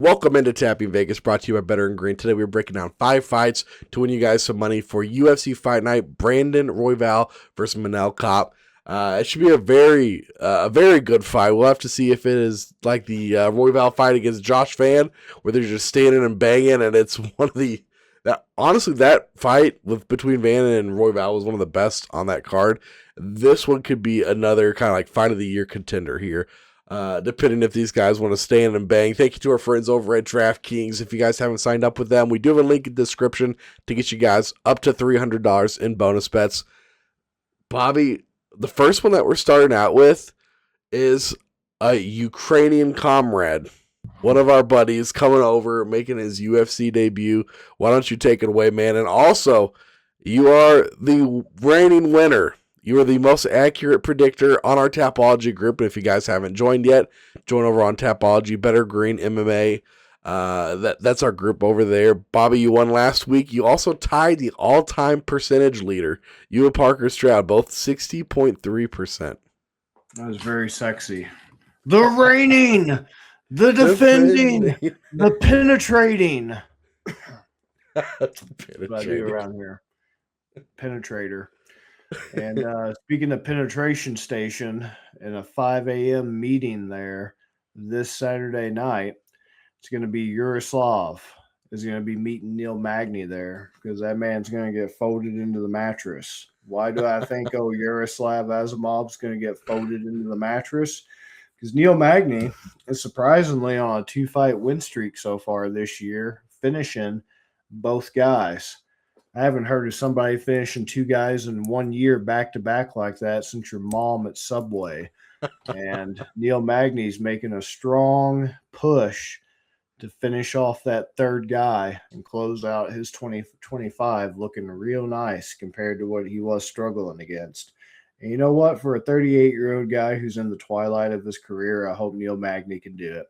Welcome into Tapping Vegas, brought to you by Better and Green. Today we're breaking down 5 fights to win you guys some money for UFC Fight Night. Brandon Royval versus Manel Kape. It should be a very good fight. We'll have to see if it is like the Royval fight against Josh Fan, where they're just standing and banging, and it's one of the that fight between Van and Royval was one of the best on that card. This one could be another kind of like fight of the year contender here. Depending if these guys want to stand and bang. Thank you to our friends over at DraftKings. If you guys haven't signed up with them, we do have a link in the description to get you guys up to $300 in bonus bets. Bobby, the first one that we're starting out with is a Ukrainian comrade. One of our buddies coming over, making his UFC debut. Why don't you take it away, man? And also, you are the reigning winner. You are the most accurate predictor on our Tapology group. And if you guys haven't joined yet, join over on Tapology, Better Green MMA. That's our group over there. Bobby, you won last week. You also tied the all-time percentage leader, you and Parker Stroud, both 60.3%. That was very sexy. The reigning, the defending, the penetrating. What I do around here. Penetrator. And speaking of penetration station, in a 5 a.m. meeting there this Saturday night, it's going to be Yaroslav is going to be meeting Neil Magny there because that man's going to get folded into the mattress. Why do I think, Yaroslav Asimov's going to get folded into the mattress? Because Neil Magny is surprisingly on a 2-fight win streak so far this year, finishing both guys. I haven't heard of somebody finishing 2 guys in 1 year back-to-back like that since your mom at Subway. And Neil Magny's making a strong push to finish off that third guy and close out his 2025 looking real nice compared to what he was struggling against. And you know what? For a 38-year-old guy who's in the twilight of his career, I hope Neil Magny can do it.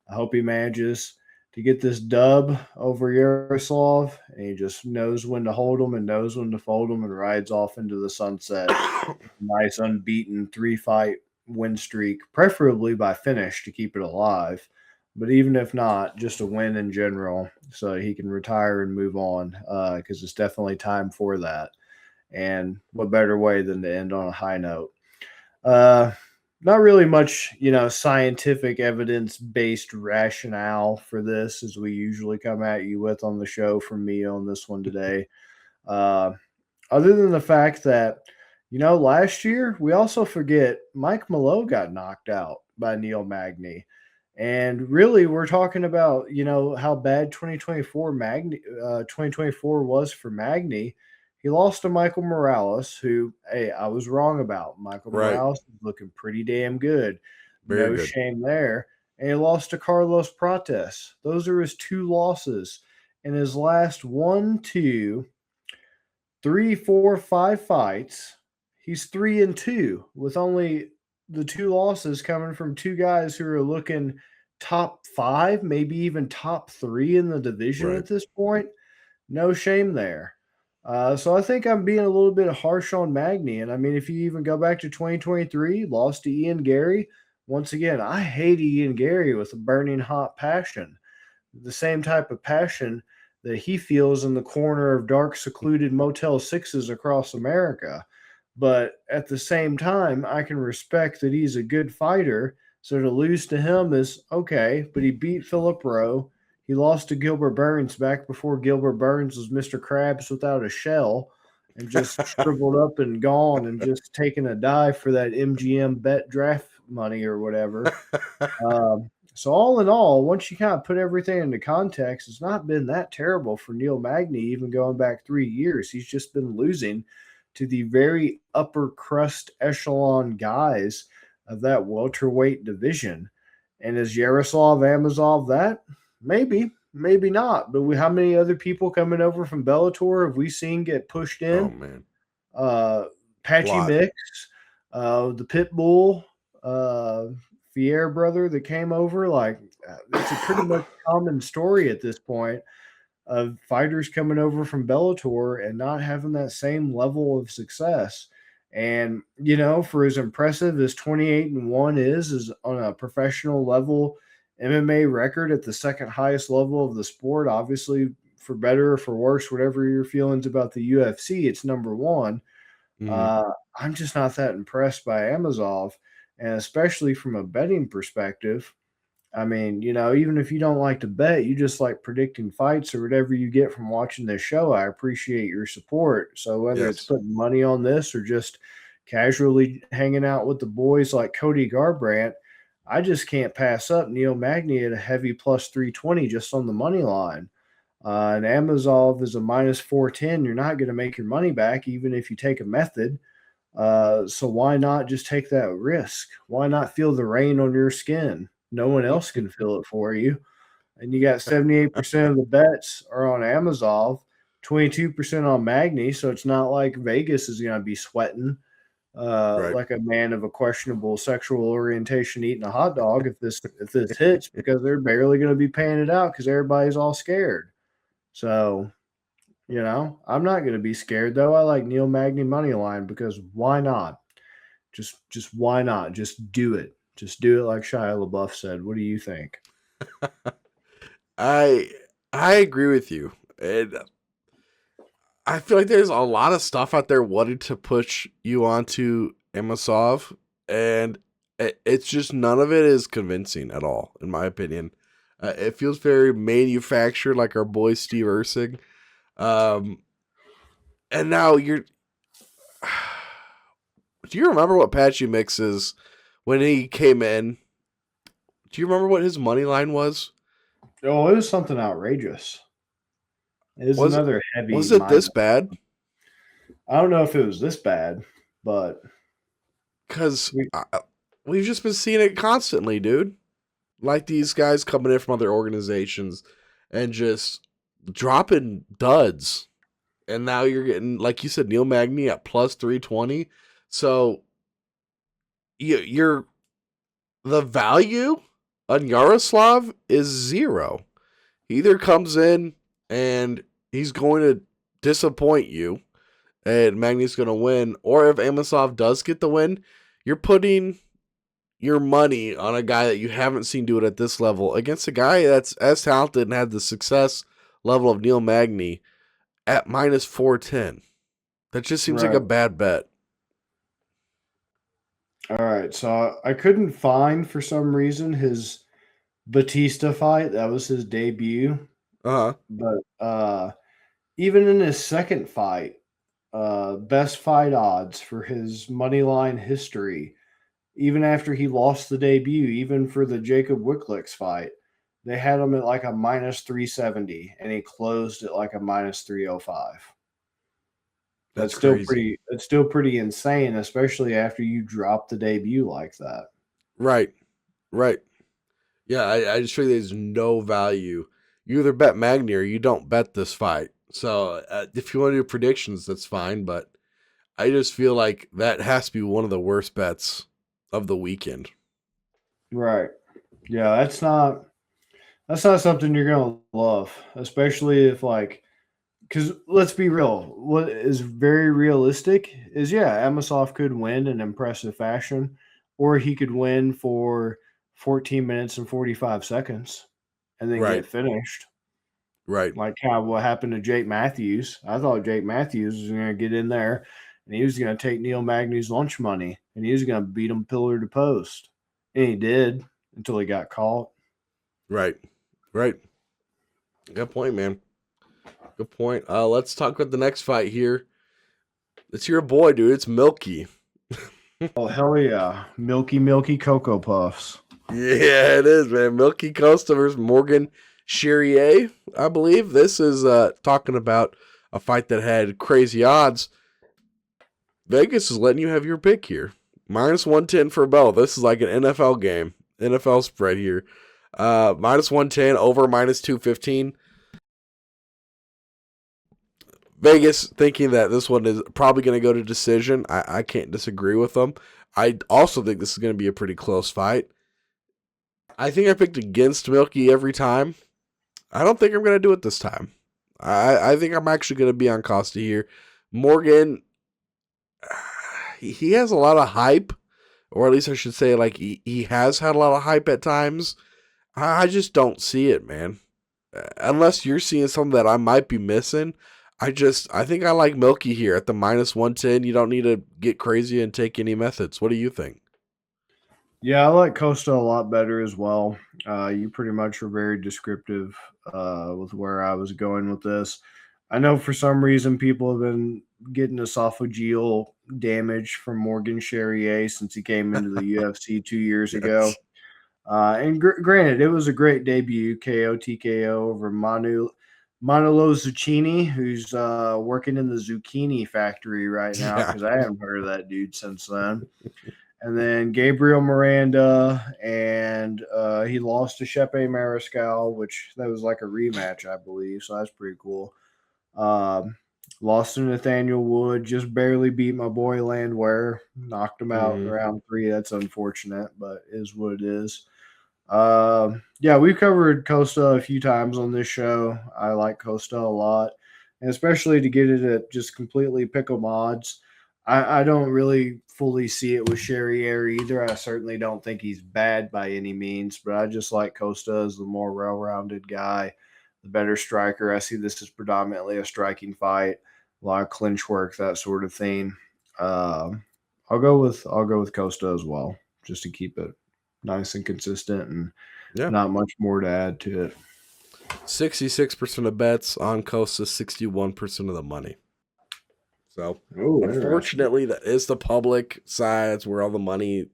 I hope he manages to get this dub over Yaroslav, and he just knows when to hold him and knows when to fold him and rides off into the sunset. Nice unbeaten 3-fight win streak, preferably by finish to keep it alive. But even if not, just a win in general so he can retire and move on because it's definitely time for that. And what better way than to end on a high note? Not really much, scientific evidence-based rationale for this as we usually come at you with on the show from me on this one today. Other than the fact that, last year we also forget Mike Mallow got knocked out by Neil Magny. And really we're talking about, how bad 2024 was for Magny. He lost to Michael Morales, who, hey, I was wrong about. Michael Morales is looking pretty damn good. Very no good. shame there. And he lost to Carlos Prates. Those are his 2 losses. In his last 1, 2, 3, 4, 5 fights, he's 3-2 with only the 2 losses coming from 2 guys who are looking top 5, maybe even top 3 in the division at this point. No shame there. So I think I'm being a little bit harsh on Magny. And I mean, if you even go back to 2023, lost to Ian Gary. Once again, I hate Ian Gary with a burning hot passion. The same type of passion that he feels in the corner of dark, secluded Motel 6s across America. But at the same time, I can respect that he's a good fighter. So to lose to him is okay, but he beat Philip Rowe. He lost to Gilbert Burns back before Gilbert Burns was Mr. Krabs without a shell and just shriveled up and gone and just taking a dive for that MGM bet draft money or whatever. So all in all, once you kind of put everything into context, it's not been that terrible for Neil Magny, even going back 3 years. He's just been losing to the very upper crust echelon guys of that welterweight division. And is Yaroslav Amosov that? Maybe, maybe not. But how many other people coming over from Bellator have we seen get pushed in? Oh, man. Patchy Mix, the Pitbull, Fier brother that came over. Like, it's a pretty much common story at this point of fighters coming over from Bellator and not having that same level of success. And, for as impressive as 28-1 is on a professional level MMA record at the second highest level of the sport. Obviously, for better or for worse, whatever your feelings about the UFC, it's number one. Mhm. Uh, I'm just not that impressed by Amazov, and especially from a betting perspective. I mean, even if you don't like to bet, you just like predicting fights or whatever you get from watching this show. I appreciate your support. So whether it's Yes. putting money on this or just casually hanging out with the boys like Cody Garbrandt, I just can't pass up Neil Magny at a heavy plus 320 just on the money line. And Amazov is a minus 410. You're not going to make your money back even if you take a method. So why not just take that risk? Why not feel the rain on your skin? No one else can feel it for you. And you got 78% of the bets are on Amazon, 22% on Magny. So it's not like Vegas is going to be sweating Right. like a man of a questionable sexual orientation eating a hot dog if this hits, because they're barely going to be paying it out because everybody's all scared. So I'm not going to be scared though. I like Neil Magny money line because why not? Just why not? Just do it. Just do it like Shia LaBeouf said. What do you think? I I agree with you. And I feel like there's a lot of stuff out there wanting to push you onto Amosov, and it's just none of it is convincing at all, in my opinion. It feels very manufactured, like our boy Steve Ursig. Um, and now you're. Do you remember what Patchy Mix's when he came in? Do you remember what his money line was? Oh, it was something outrageous. It is Was it another heavy was it minus. this bad? I don't know if it was this bad, but Because we we've just been seeing it constantly, dude. Like these guys coming in from other organizations and just dropping duds. And now you're getting, like you said, Neil Magny at plus 320. So you're the value on Yaroslav is zero. He either comes in and he's going to disappoint you and Magny's going to win, or if Amosov does get the win, you're putting your money on a guy that you haven't seen do it at this level against a guy that's as talented and had the success level of Neil Magny at minus 410. That just seems like a right. bad bet. All right. So I couldn't find for some reason his Batista fight. That was his debut. Uh huh. But even in his second fight, best fight odds for his money line history, even after he lost the debut, even for the Jacob Wicklicks fight, they had him at like a minus 370 and he closed at like a minus 305. That's crazy. That's still pretty insane, especially after you drop the debut like that. Right. Right. Yeah, I just feel there's no value. You either bet Magny or you don't bet this fight. So if you want to do predictions, that's fine. But I just feel like that has to be one of the worst bets of the weekend. Right. Yeah, that's not something you're gonna love, especially if like because let's be real, what is very realistic is Amosov could win in impressive fashion, or he could win for 14 minutes and 45 seconds and then Right. get finished. Right. Like how what happened to Jake Matthews. I thought Jake Matthews was gonna get in there and he was gonna take Neil Magny's lunch money and he was gonna beat him pillar to post. And he did until he got caught. Right. Right. Good point, man. Good point. Let's talk about the next fight here. It's your boy, dude. It's Milky. Oh hell yeah. Milky Milky Cocoa Puffs. Yeah, it is, man. Milky Costa versus Morgan Charrier, I believe. This is talking about a fight that had crazy odds. Vegas is letting you have your pick here. Minus 110 for Bell. This is like an NFL game. NFL spread here. Minus 110 over minus 215. Vegas thinking that this one is probably going to go to decision. I can't disagree with them. I also think this is going to be a pretty close fight. I think I picked against Milky every time. I don't think I'm going to do it this time. I think I'm actually going to be on Costa here. Morgan, he has a lot of hype, or at least I should say, like, he has had a lot of hype at times. I just don't see it, man. Unless you're seeing something that I might be missing. I think I like Milky here at the -110. You don't need to get crazy and take any methods. What do you think? Yeah, I like Costa a lot better as well. You pretty much were very descriptive with where I was going with this. I know for some reason people have been getting esophageal damage from Morgan Charrier since he came into the UFC 2 years ago. Yes. And granted, it was a great debut, KO TKO over Manolo Zucchini, who's working in the zucchini factory right now Yeah. because I haven't heard of that dude since then. And then Gabriel Miranda, and he lost to Shepe Mariscal, which that was like a rematch, I believe. So that's pretty cool. Um, Lost to Nathaniel Wood, just barely beat my boy Landwehr, knocked him out in Hmm. round three. That's unfortunate, but is what it is. Yeah, we've covered Costa a few times on this show. I like Costa a lot, and especially to get it at just completely pickle odds. I don't really fully see it with Charrier either. I certainly don't think he's bad by any means, but I just like Costa as the more well-rounded guy, the better striker. I see this as predominantly a striking fight, a lot of clinch work, that sort of thing. Um, I'll go with Costa as well, just to keep it nice and consistent and Yeah. not much more to add to it. 66% of bets on Costa, 61% of the money. So, Oh, interesting. unfortunately, that is the public side. That's where all the money,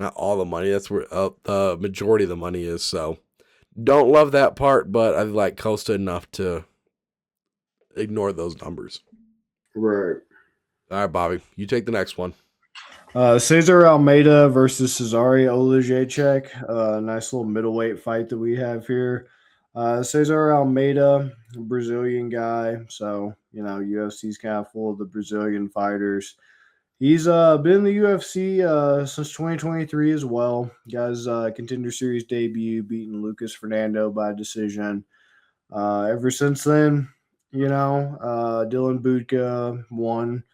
not all the money, that's where the majority of the money is. So, don't love that part, but I like Costa enough to ignore those numbers. Right. All right, Bobby, you take the next one. Cesar Almeida versus Cesare Olajaychek. Nice little middleweight fight that we have here. Cesar Almeida, Brazilian guy. So, UFC's kind of full of the Brazilian fighters. He's been in the UFC since 2023 as well. Got his Contender Series debut, beating Lucas Fernando by decision. Ever since then, Dylan Budka won.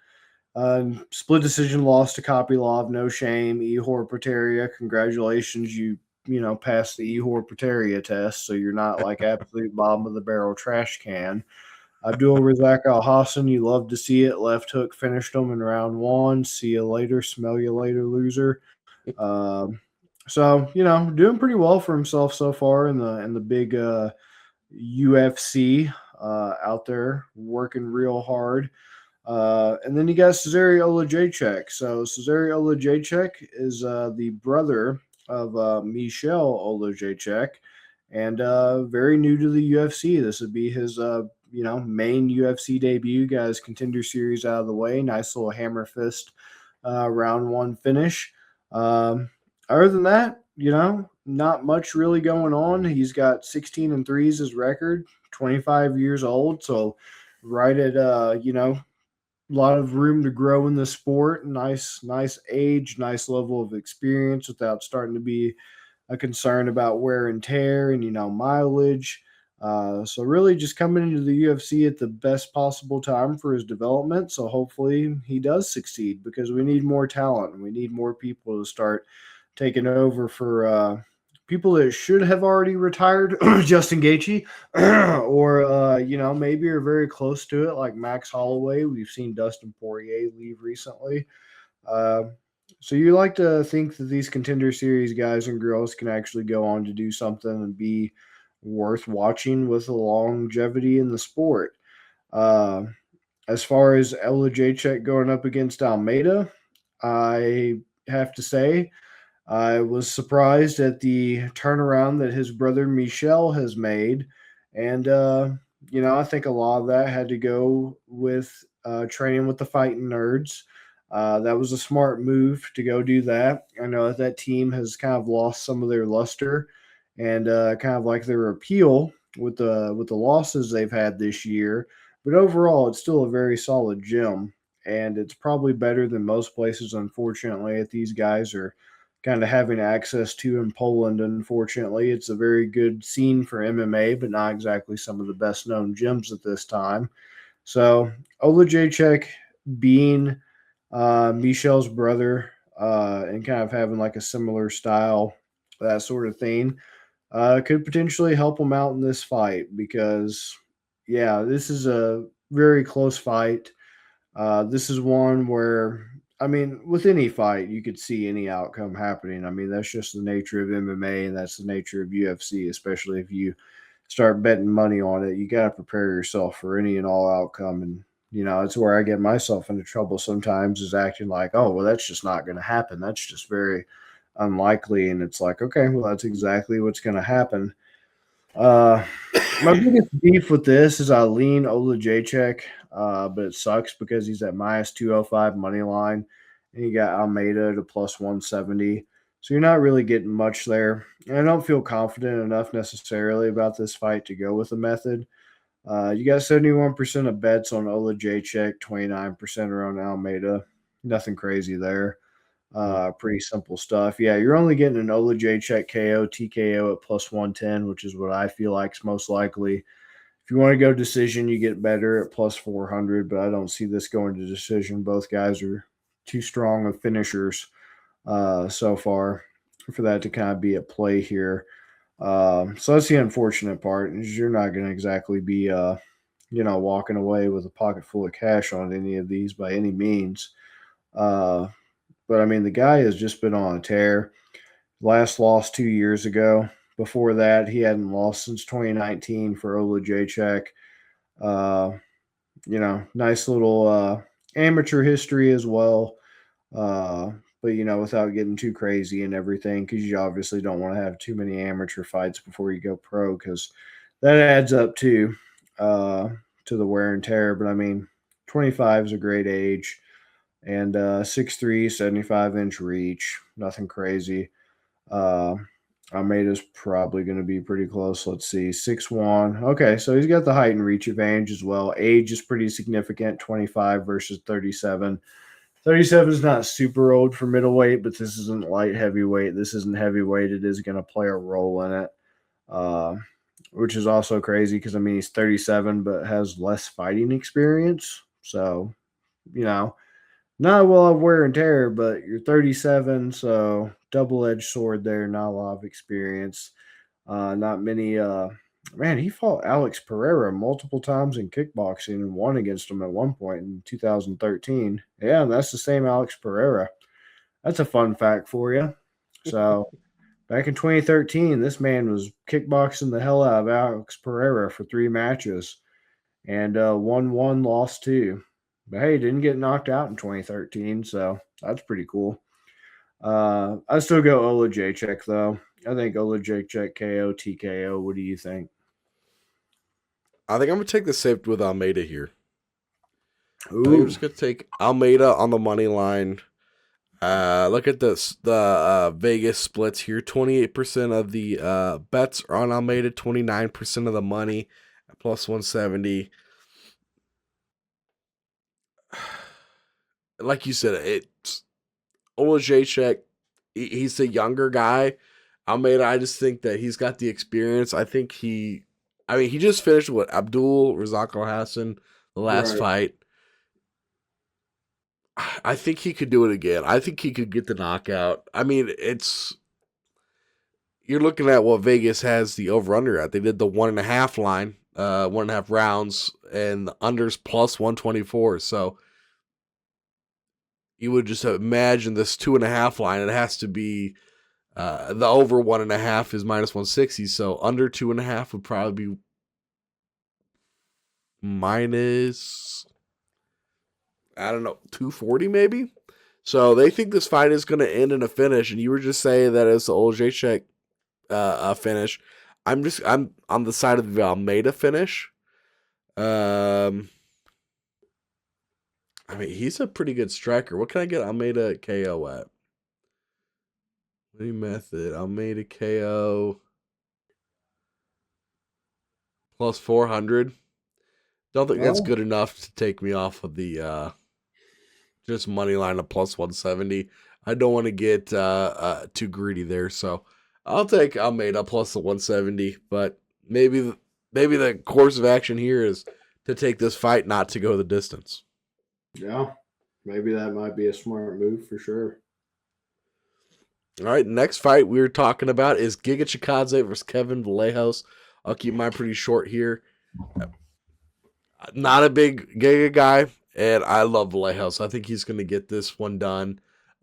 Split decision loss to Kopylov, no shame. Ihor Prateria, congratulations, you passed the Ihor Prateria test, so you're not like absolute bottom of the barrel trash can. Abdul Razak Al Hassan, you love to see it. Left hook finished him in round one. See you later, smell you later, loser. Um, so doing pretty well for himself so far in the big UFC out there, working real hard. And then you got Cesare Olajaychek. So Cesare Olajaychek is the brother of Michel Olajaychek, and very new to the UFC. This would be his main UFC debut. Got his Contender Series out of the way. Nice little hammer fist round one finish. Um, Other than that, not much really going on. He's got 16 and 3s his record. 25 years old, so right at a lot of room to grow in the sport. Nice age, nice level of experience without starting to be a concern about wear and tear and mileage. So really, just coming into the UFC at the best possible time for his development. So hopefully he does succeed because we need more talent and we need more people to start taking over for people that should have already retired, Justin Gaethje, or maybe are very close to it, like Max Holloway. We've seen Dustin Poirier leave recently. Uh, so you like to think that these Contender Series guys and girls can actually go on to do something and be worth watching with the longevity in the sport. Uh, as far as Ella Jacek going up against Almeida, I have to say I was surprised at the turnaround that his brother Michel has made. And, I think a lot of that had to go with training with the fighting nerds. That was a smart move to go do that. I know that team has kind of lost some of their luster and kind of like their appeal with the losses they've had this year. But overall, it's still a very solid gym, and it's probably better than most places. Unfortunately, that these guys are kind of having access to in Poland. Unfortunately, it's a very good scene for MMA, but not exactly some of the best known gyms at this time. So Olajaychek being Michel's brother and kind of having like a similar style, that sort of thing. could potentially help him out in this fight because, yeah, this is a very close fight. This is one where, I mean, with any fight, you could see any outcome happening. I mean, that's just the nature of MMA and that's the nature of UFC, especially if you start betting money on it. You got to prepare yourself for any and all outcome. And, it's where I get myself into trouble sometimes is acting like, oh, well, that's just not going to happen. That's just very unlikely. And it's like, okay, well, that's exactly what's going to happen. Uh, my biggest beef with this is I lean Olajaychek, but it sucks because he's at minus 205 money line, and you got Almeida to plus 170. So you're not really getting much there. And I don't feel confident enough necessarily about this fight to go with a method. You got 71% of bets on Olajaychek, 29% are on Almeida. Nothing crazy there. Pretty simple stuff. Yeah, you're only getting an Olajaychek KO, TKO at plus 110, which is what I feel like is most likely. If you want to go decision, you get better at plus 400, but I don't see this going to decision. Both guys are too strong of finishers so far for that to kind of be at play here. So that's the unfortunate part is you're not going to exactly be, walking away with a pocket full of cash on any of these by any means. But I mean, the guy has just been on a tear. Last loss 2 years ago. Before that, he hadn't lost since 2019 for Olajaychek. Uh, nice little amateur history as well. But without getting too crazy and everything, because you obviously don't want to have too many amateur fights before you go pro, because that adds up to the wear and tear. But I mean, 25 is a great age, and 6'3", 75-inch reach, nothing crazy. Almeida's probably going to be pretty close. Let's see, 6'1". Okay, so he's got the height and reach advantage as well. Age is pretty significant, 25 versus 37. 37 is not super old for middleweight, but this isn't light heavyweight. This isn't heavyweight. It is going to play a role in it, which is also crazy because, I mean, he's 37 but has less fighting experience. So, not a lot of wear and tear, but you're 37, so double-edged sword there. Not a lot of experience. Not many. Man, he fought Alex Pereira multiple times in kickboxing and won against him at one point in 2013. Yeah, and that's the same Alex Pereira. That's a fun fact for you. So back in 2013, this man was kickboxing the hell out of Alex Pereira for 3 matches and won one, lost 2. But hey, didn't get knocked out in 2013, so that's pretty cool. I still go Olajaychek though. I think Olajaychek KO, TKO. What do you think? I think I'm gonna take the safe with Almeida here. I think I'm Ooh, just gonna take Almeida on the money line. Look at this. The Vegas splits here. 28% of the bets are on Almeida. 29% of the money at plus 170. Like you said, it's Olajaychek. He's a younger guy. Almeida, I just think that he's got the experience. He just finished with Abdul Razak Al Hassan the last right. fight. I think he could do it again. I think he could get the knockout. I mean, you're looking at what Vegas has the over under at. They did the 1.5 line, 1.5 rounds, and the unders plus 124. So you would just imagine this 2.5 line. It has to be the over 1.5 is minus 160. So under 2.5 would probably be minus, I don't know, 240 maybe. So they think this fight is going to end in a finish, and you were just saying that it's the Olajaychek finish. I'm on the side of the Almeida finish. I mean, he's a pretty good striker. What can I get Almeida KO at? Any method Almeida KO plus 400. Don't think that's Well, good enough to take me off of the just money line of plus 170. I don't want to get too greedy there, so I'll take Almeida plus the 170. But maybe the course of action here is to take this fight not to go the distance. yeah, maybe that might be a smart move for sure. All right, next fight we were talking about is Giga Chikadze versus Kevin Vallejos. I'll keep mine pretty short here. Not a big Giga guy, and I love Vallejos. I think he's going to get this one done.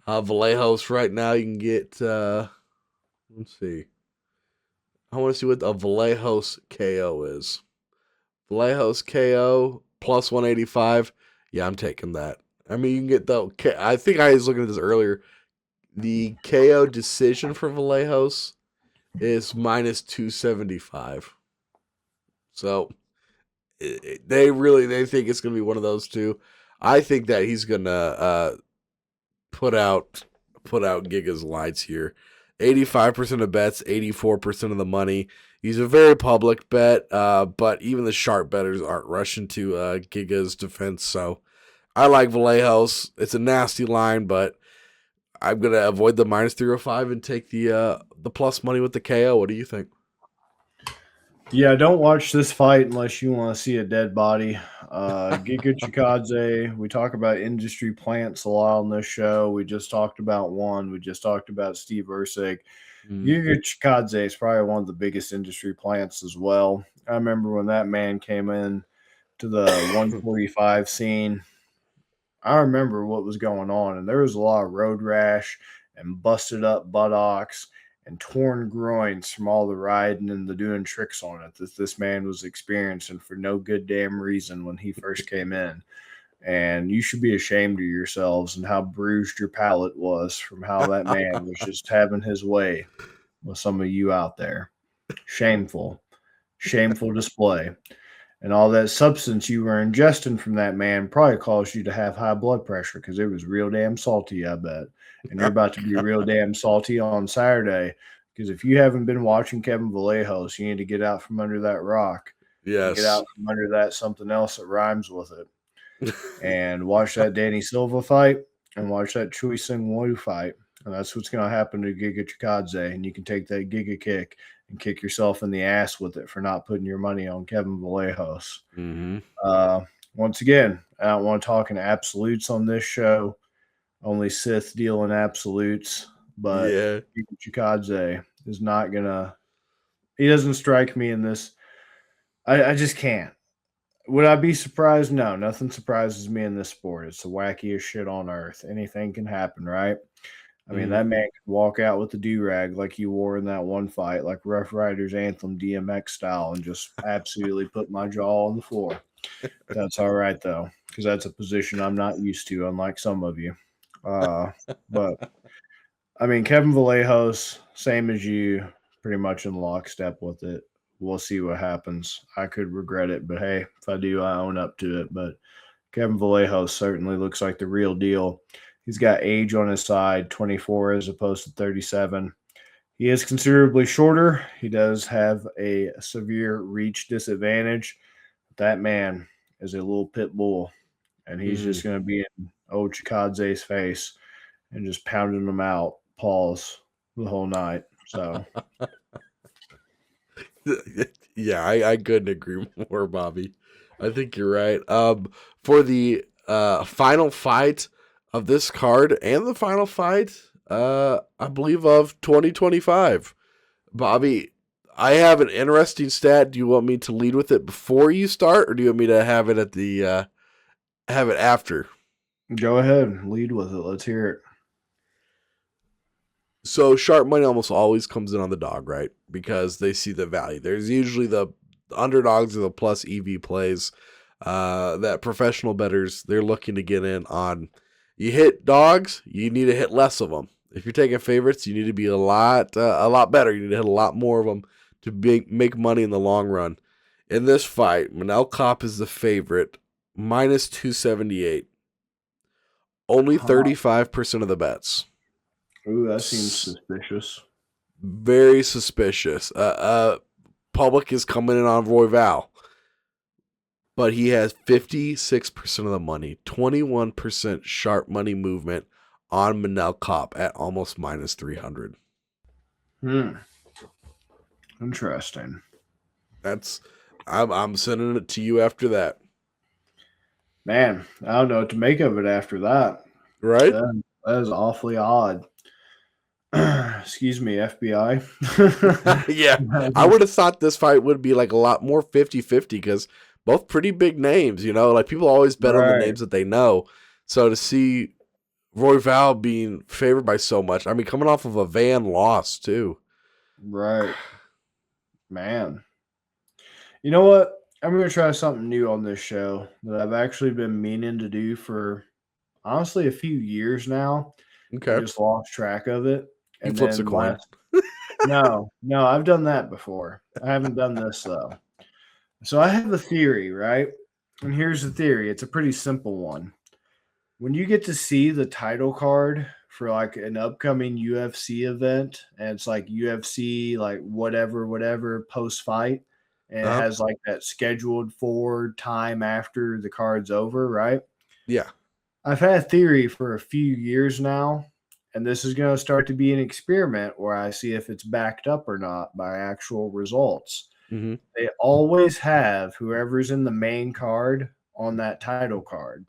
Vallejos right now you can get. Let's see. I want to see what a Vallejos KO is. Vallejos KO plus 185. Yeah, I'm taking that. I mean, you can get the. I think I was looking at this earlier. The KO decision for Vallejos is minus 275. So they think it's gonna be one of those two. I think that he's gonna put out Giga's lights here. 85% of bets, 84% of the money. He's a very public bet, but even the sharp bettors aren't rushing to Giga's defense. So I like Vallejos. It's a nasty line, but I'm gonna avoid the minus 305 and take the plus money with the KO. What do you think? Yeah, don't watch this fight unless you want to see a dead body. Giga Chikadze, we talk about industry plants a lot on this show. We just talked about one. We just talked about Steve Ursig. Mm. Giga Chikadze is probably one of the biggest industry plants as well. I remember when that man came in to the 145 scene. I remember what was going on, and there was a lot of road rash and busted up buttocks and torn groins from all the riding and the doing tricks on it that this man was experiencing for no good damn reason when he first came in. And you should be ashamed of yourselves and how bruised your palate was from how that man was just having his way with some of you out there. Shameful, shameful display. And all that substance you were ingesting from that man probably caused you to have high blood pressure because it was real damn salty, I bet. And you're about to be real damn salty on Saturday because if you haven't been watching Kevin Vallejos, you need to get out from under that rock and get Yes. out from under that something else that rhymes with it and watch that Danny Silva fight and watch that Choi Sung Woo fight. And that's what's going to happen to Giga Chikadze. And you can take that Giga kick and kick yourself in the ass with it for not putting your money on Kevin Vallejos. Mm-hmm. Once again, I don't want to talk in absolutes on this show. Only Sith deal in absolutes, but Yeah. Chikadze is not gonna. He doesn't strike me in this. I just can't. Would I be surprised? No, nothing surprises me in this sport. It's the wackiest shit on earth. Anything can happen, right? I mean, that man could walk out with the do-rag like he wore in that one fight, like Rough Riders Anthem DMX style, and just absolutely put my jaw on the floor. That's all right, though, because that's a position I'm not used to, unlike some of you. But, I mean, Kevin Vallejos, same as you, pretty much in lockstep with it. We'll see what happens. I could regret it, but hey, if I do, I own up to it. But Kevin Vallejos certainly looks like the real deal. He's got age on his side, 24 as opposed to 37. He is considerably shorter. He does have a severe reach disadvantage. That man is a little pit bull, and he's just going to be in old Chikadze's face and just pounding him out, paws, the whole night. So, Yeah, I couldn't agree more, Bobby. I think you're right. For the final fight of this card and the final fight, I believe of 2025, Bobby, I have an interesting stat. Do you want me to lead with it before you start, or do you want me to have it at the have it after? go ahead, lead with it. Let's hear it. So sharp money almost always comes in on the dog, right? Because they see the value. There's usually the underdogs or the plus EV plays that professional bettors, they're looking to get in on. You hit dogs, you need to hit less of them. If you're taking favorites, you need to be a lot better. You need to hit a lot more of them to make money in the long run. In this fight, Manel Kape is the favorite, minus 278. Only 35% of the bets. Ooh, that seems suspicious. Very suspicious. Public is coming in on Royval, but he has 56% of the money, 21% sharp money movement on Manel Kape at almost minus 300. Interesting. I'm sending it to you after that. Man, I don't know what to make of it after that. Right? That is awfully odd. Excuse me, FBI. Yeah, I would have thought this fight would be like a lot more 50-50 because both pretty big names, like people always bet on the Right, names that they know. So to see Royval being favored by so much, I mean, coming off of a Van loss too. right, man. You know what? I'm gonna try something new on this show that I've actually been meaning to do for honestly a few years now. I Okay. just lost track of it. He And flips a then coin. last no, no, I've done that before. I haven't done this though. So I have a theory, right? And here's the theory. It's a pretty simple one. When you get to see the title card for like an upcoming UFC event, and it's like UFC, like whatever post fight, and it Uh-huh. has like that scheduled forward time after the card's over, right? Yeah. I've had a theory for a few years now, and this is going to start to be an experiment where I see if it's backed up or not by actual results. Mm-hmm. They always have whoever's in the main card on that title card.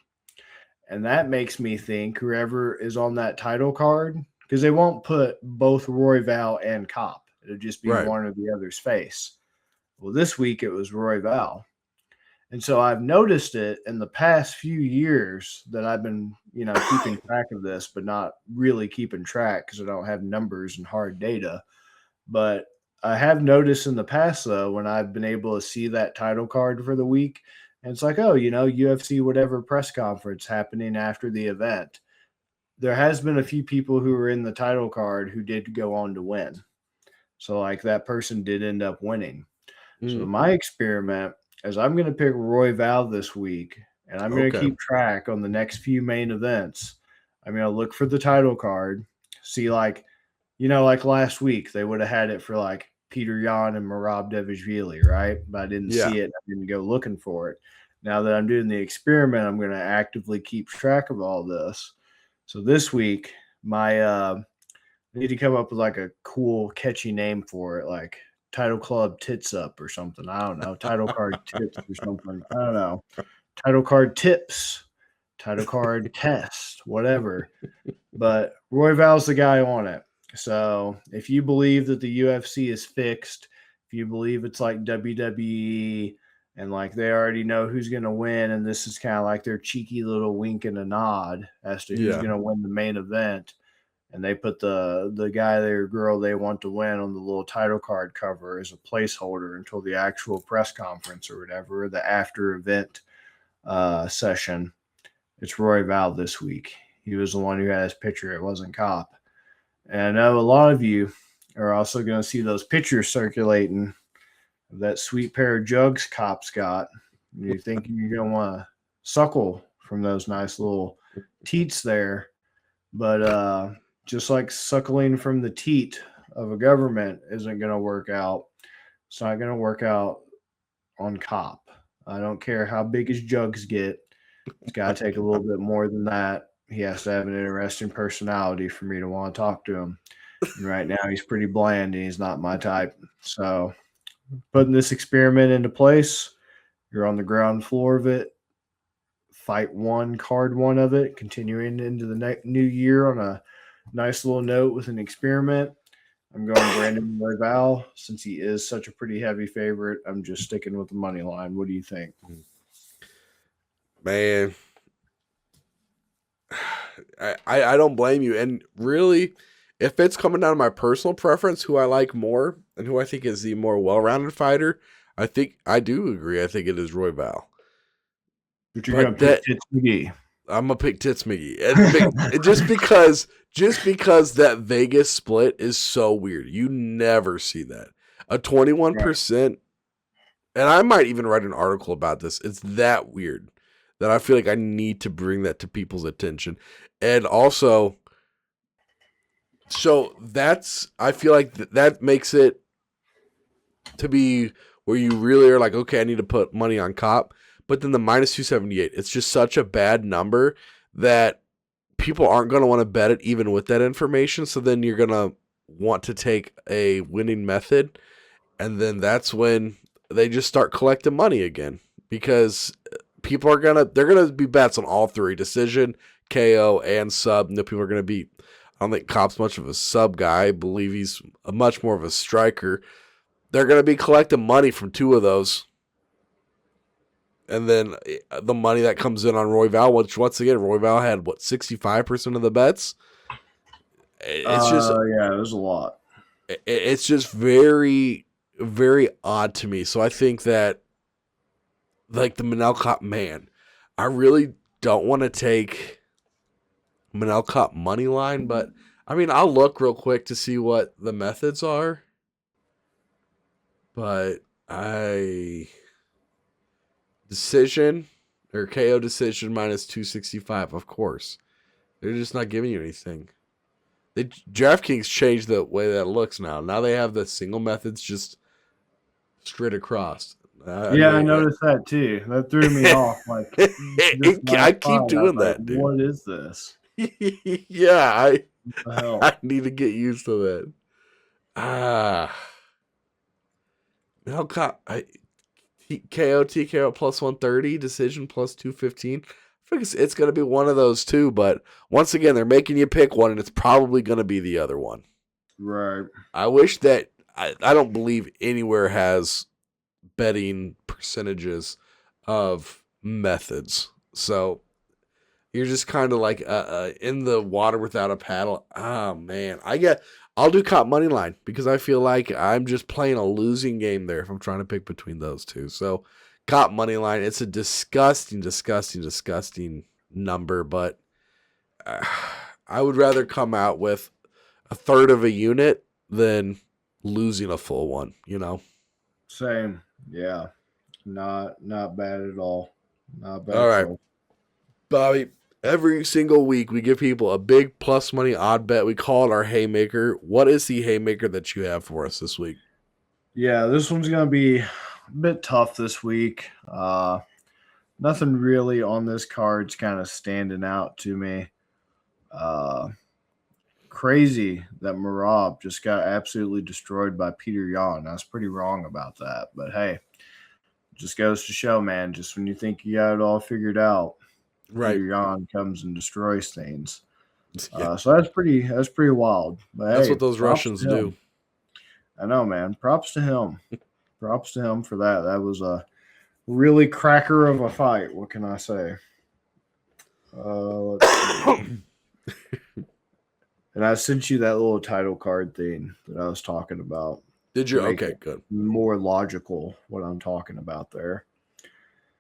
And that makes me think whoever is on that title card, because they won't put both Royval and Kape. It'll just be Right. one or the other's face. Well, this week it was Royval. And so I've noticed it in the past few years that I've been, keeping track of this, but not really keeping track because I don't have numbers and hard data. But I have noticed in the past, though, when I've been able to see that title card for the week, and it's like, oh, UFC whatever press conference happening after the event. There has been a few people who were in the title card who did go on to win. So, like, that person did end up winning. So, Mm. my experiment is I'm going to pick Royval this week, and I'm going to Okay. keep track on the next few main events. I'm going to look for the title card, see, like, like last week, they would have had it for like Peter Yan and Merab Devishvili, right? But I didn't Yeah. see it. I didn't go looking for it. Now that I'm doing the experiment, I'm going to actively keep track of all this. So this week, I need to come up with like a cool, catchy name for it, like Title Club Tits Up or something. I don't know. Title Card Tips or something. I don't know. Title Card Tips, Title Card Test, whatever. But Royval's the guy on it. So if you believe that the UFC is fixed, if you believe it's like WWE and like they already know who's going to win, and this is kind of like their cheeky little wink and a nod as to who's Yeah. going to win the main event, and they put the guy or girl they want to win on the little title card cover as a placeholder until the actual press conference or whatever, the after event session. It's Royval this week. He was the one who had his picture. It wasn't Kape. And I know a lot of you are also going to see those pictures circulating of that sweet pair of jugs Kape's got. You think you're going to want to suckle from those nice little teats there. But just like suckling from the teat of a government isn't going to work out, it's not going to work out on Kape. I don't care how big his jugs get. It's got to take a little bit more than that. He has to have an interesting personality for me to want to talk to him. And right now, he's pretty bland and he's not my type. So, putting this experiment into place, you're on the ground floor of it. Fight one, card one of it, continuing into the new year on a nice little note with an experiment. I'm going Brandon Royval since he is such a pretty heavy favorite. I'm just sticking with the money line. What do you think? Man, I don't blame you. And really, if it's coming down to my personal preference, who I like more and who I think is the more well-rounded fighter, I think I do agree. I think it is Royval. But you're going But to pick that Tits McGee. I'm gonna pick Tits McGee, and just because that Vegas split is so weird. You never see that a 21%, and I might even write an article about this. It's that weird that I feel like I need to bring that to people's attention, and also, so I feel like that makes it to be where you really are like, okay, I need to put money on Kape. But then the minus 278, it's just such a bad number that people aren't going to want to bet it even with that information. So then you're going to want to take a winning method. And then that's when they just start collecting money again because people they're going to be bets on all three: decision, KO, and sub. And the people are going to be I don't think Kape's much of a sub guy. I believe he's much more of a striker. They're going to be collecting money from two of those. And then the money that comes in on Royval, which once again, Royval had, 65% of the bets? It's just, yeah, it was a lot. it's just very, very odd to me. So I think that, like, the Manel Kape, man, I really don't want to take Manel Kape money line, but I mean, I'll look real quick to see what the methods are. But decision or KO decision minus 265, of course. They're just not giving you anything. DraftKings changed the way that looks now. Now they have the single methods just straight across. I noticed that too. That threw me off. Like, I keep doing that, dude. What is this? Yeah, I need to get used to that. Now, KO, TKO plus 130, decision plus 215. I think it's going to be one of those two, but once again, they're making you pick one, and it's probably going to be the other one. Right. I wish that I don't believe anywhere has betting percentages of methods. So you're just kind of like in the water without a paddle. Oh, man. I'll do Kape money line because I feel like I'm just playing a losing game there if I'm trying to pick between those two. So Kape money line, it's a disgusting number, but I would rather come out with a third of a unit than losing a full one, you know? Same. Yeah. Not bad at all. Not bad. All right. Bobby, every single week we give people a big plus money odd bet. We call it our haymaker. What is the haymaker that you have for us this week? Yeah, this one's going to be a bit tough this week. Nothing really on this card's kind of standing out to me. Crazy that Marab just got absolutely destroyed by Peter Yan. I was pretty wrong about that, but hey, just goes to show, man. Just when you think you got it all figured out, right, Peter Yan comes and destroys things. Yeah. So that's pretty wild. But that's what those Russians do. I know, man. Props to him. Props to him for that. That was a really cracker of a fight. What can I say? Let's see. And I sent you that little title card thing that I was talking about. Did you? Okay, good. More logical what I'm talking about there.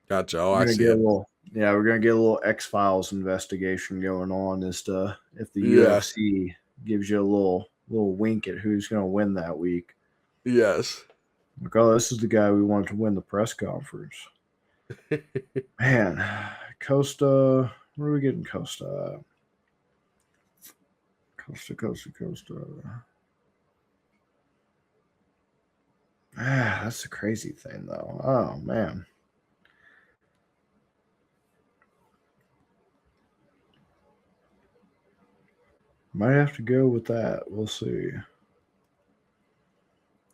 Gotcha. Oh, I see it. We're going to get a little X-Files investigation going on as to if the UFC gives you a little wink at who's going to win that week. Yes. Like, oh, this is the guy we wanted to win the press conference. Man, Costa, where are we getting Costa? Costa. That's the crazy thing, though. Oh, man. Might have to go with that. We'll see.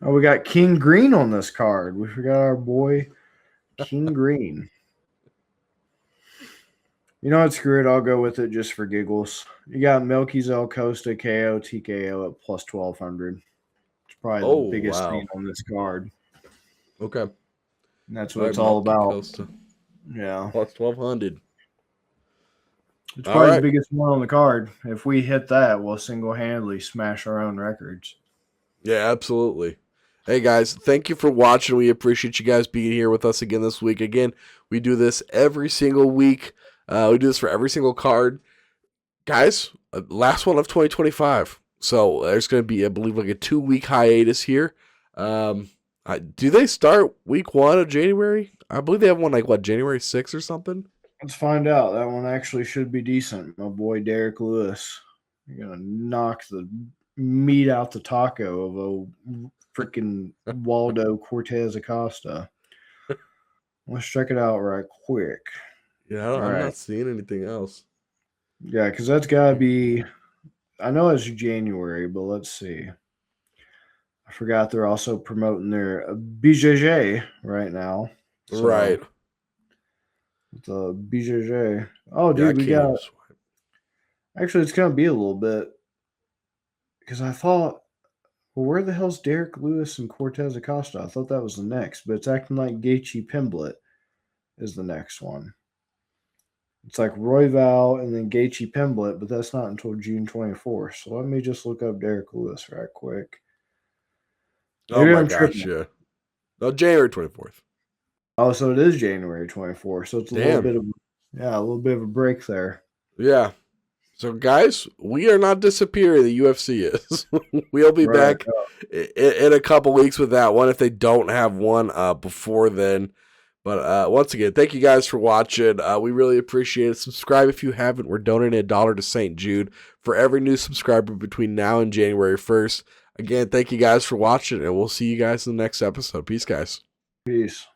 Oh, we got King Green on this card. We forgot our boy King Green. You know what? Screw it. I'll go with it just for giggles. You got Melquizael, Costa, KO, TKO at plus 1,200. It's probably the biggest thing on this card. Okay. And that's what it's all about. Costa. Yeah. Plus 1,200. It's probably the biggest one on the card. If we hit that, we'll single-handedly smash our own records. Yeah, absolutely. Hey, guys, thank you for watching. We appreciate you guys being here with us again this week. Again, we do this every single week. We do this for every single card. Guys, last one of 2025. So there's going to be, I believe, like a 2-week hiatus here. Do they start week 1 of January? I believe they have one like, January 6th or something? Let's find out. That one actually should be decent. My boy Derek Lewis. You're going to knock the meat out the taco of a freaking Waldo Cortez Acosta. Let's check it out right quick. Yeah, I'm not seeing anything else. Yeah, because that's got to be, I know it's January, but let's see. I forgot they're also promoting their BJJ right now. So, right. The BJJ. Oh, dude, we got. Actually, it's going to be a little bit. because I thought, well, where the hell's Derek Lewis and Cortez Acosta? I thought that was the next, but it's acting like Gaethje Pimblett is the next one. It's like Royval and then Gaethje Pimblett, but that's not until June 24th. So let me just look up Derek Lewis right quick. Oh my gosh, yeah. No, January 24th. Oh, so it is January 24th. So it's a little bit of a break there. Yeah. So guys, we are not disappearing. The UFC is. We'll be back in a couple weeks with that one if they don't have one before then. But once again, thank you guys for watching. We really appreciate it. Subscribe if you haven't. We're donating $1 to St. Jude for every new subscriber between now and January 1st. Again, thank you guys for watching, and we'll see you guys in the next episode. Peace, guys. Peace.